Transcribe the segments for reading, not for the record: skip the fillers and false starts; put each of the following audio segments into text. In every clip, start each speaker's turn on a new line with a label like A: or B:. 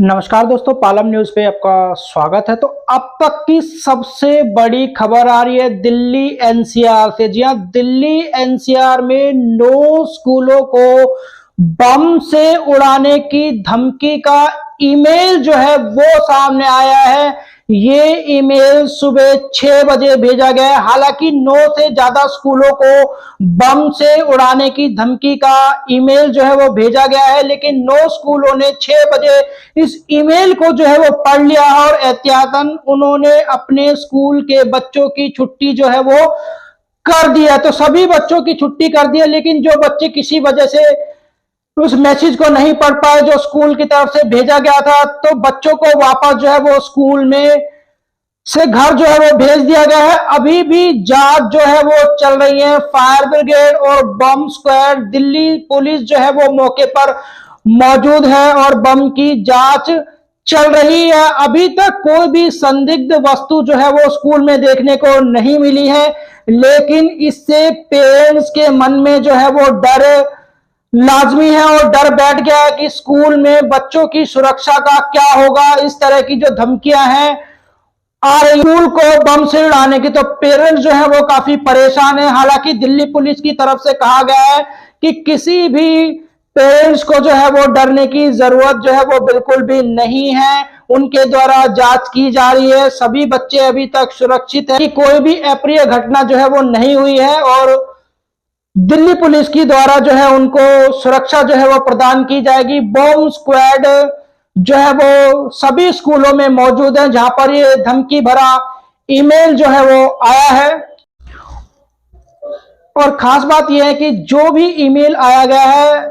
A: नमस्कार दोस्तों, पालम न्यूज पे आपका स्वागत है। तो अब तक की सबसे बड़ी खबर आ रही है दिल्ली एनसीआर से। जी हां, दिल्ली एनसीआर में 9 स्कूलों को बम से उड़ाने की धमकी का ईमेल जो है वो सामने आया है। ये ईमेल सुबह 6 बजे भेजा गया है। हालांकि 9 से ज्यादा स्कूलों को बम से उड़ाने की धमकी का ईमेल जो है वो भेजा गया है, लेकिन 9 स्कूलों ने 6 बजे इस ईमेल को जो है वो पढ़ लिया और एहतियातन उन्होंने अपने स्कूल के बच्चों की छुट्टी जो है वो कर दिया। तो सभी बच्चों की छुट्टी कर दी है, लेकिन जो बच्चे किसी वजह से उस मैसेज को नहीं पढ़ पाए जो स्कूल की तरफ से भेजा गया था, तो बच्चों को वापस जो है वो स्कूल में से घर जो है वो भेज दिया गया है। अभी भी जांच जो है वो चल रही है। फायर ब्रिगेड और बम स्क्वाड, दिल्ली पुलिस जो है वो मौके पर मौजूद है और बम की जांच चल रही है। अभी तक कोई भी संदिग्ध वस्तु जो है वो स्कूल में देखने को नहीं मिली है, लेकिन इससे पेरेंट्स के मन में जो है वो डर लाजमी है और डर बैठ गया है कि स्कूल में बच्चों की सुरक्षा का क्या होगा। इस तरह की जो धमकियां हैं आ रही स्कूल को बम से उड़ाने की, तो पेरेंट्स जो है वो काफी परेशान है। हालांकि दिल्ली पुलिस की तरफ से कहा गया है कि किसी भी पेरेंट्स को जो है वो डरने की जरूरत जो है वो बिल्कुल भी नहीं है। उनके द्वारा जांच की जा रही है। सभी बच्चे अभी तक सुरक्षित है कि कोई भी अप्रिय घटना जो है वो नहीं हुई है और दिल्ली पुलिस की द्वारा जो है उनको सुरक्षा जो है वो प्रदान की जाएगी। बॉम्ब स्क्वाड जो है वो सभी स्कूलों में मौजूद है जहां पर ये धमकी भरा ईमेल जो है वो आया है। और खास बात यह है कि जो भी ईमेल आया गया है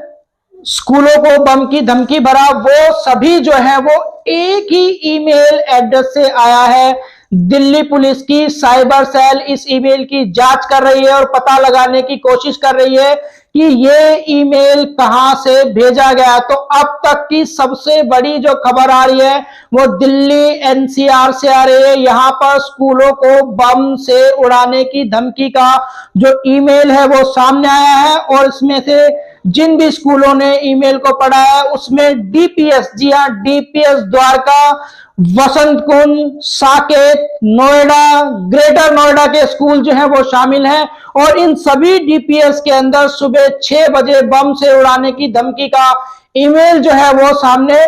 A: स्कूलों को बम की धमकी भरा, वो सभी जो है वो एक ही ईमेल एड्रेस से आया है। दिल्ली पुलिस की साइबर सेल इस ईमेल की जांच कर रही है और पता लगाने की कोशिश कर रही है कि ये ईमेल कहां से भेजा गया। तो अब तक की सबसे बड़ी जो खबर आ रही है वो दिल्ली एनसीआर से आ रही है। यहां पर स्कूलों को बम से उड़ाने की धमकी का जो ईमेल है वो सामने आया है और इसमें से जिन भी स्कूलों ने ईमेल को पढ़ा है उसमें डीपीएस, जी हां, डीपीएस द्वारका, वसंत कुंज, साकेत, नोएडा, ग्रेटर नोएडा के स्कूल जो है वो शामिल हैं। और इन सभी डीपीएस के अंदर सुबह 6 बजे बम से उड़ाने की धमकी का ईमेल जो है वो सामने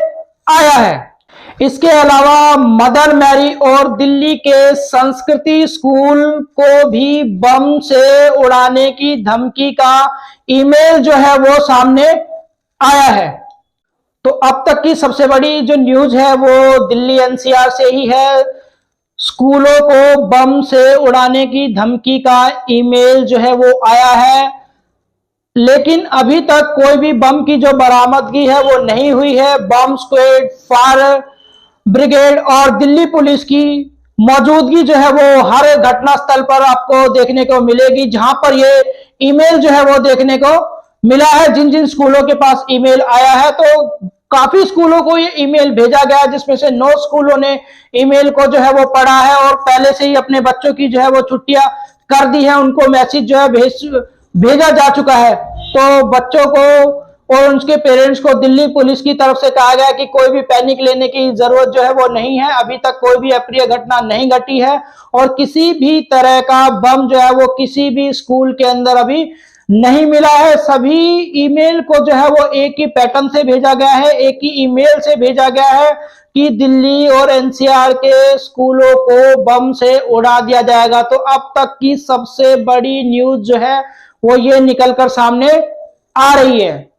A: आया है। इसके अलावा मदर मैरी और दिल्ली के संस्कृति स्कूल को भी बम से उड़ाने की धमकी का ईमेल जो है वो सामने आया है। तो अब तक की सबसे बड़ी जो न्यूज है वो दिल्ली एनसीआर से ही है। स्कूलों को बम से उड़ाने की धमकी का ईमेल जो है वो आया है, लेकिन अभी तक कोई भी बम की जो बरामदगी है वो नहीं हुई है। बम स्क्वाड, फायर ब्रिगेड और दिल्ली पुलिस की मौजूदगी जो है वो हर घटना स्थल पर आपको देखने को मिलेगी जहां पर ये ईमेल जो है वो देखने को मिला है। जिन जिन स्कूलों के पास ईमेल आया है, तो काफी स्कूलों को ये ईमेल भेजा गया है, जिसमें से 9 स्कूलों ने ईमेल को जो है वो पढ़ा है और पहले से ही अपने बच्चों की जो है वो छुट्टियां कर दी है। उनको मैसेज जो है भेजा जा चुका है। तो बच्चों को और उनके पेरेंट्स को दिल्ली पुलिस की तरफ से कहा गया कि कोई भी पैनिक लेने की जरूरत जो है वो नहीं है। अभी तक कोई भी अप्रिय घटना नहीं घटी है और किसी भी तरह का बम जो है वो किसी भी स्कूल के अंदर अभी नहीं मिला है। सभी ईमेल को जो है वो एक ही पैटर्न से भेजा गया है, एक ही ईमेल से भेजा गया है कि दिल्ली और एनसीआर के स्कूलों को बम से उड़ा दिया जाएगा। तो अब तक की सबसे बड़ी न्यूज जो है वो ये निकलकर सामने आ रही है।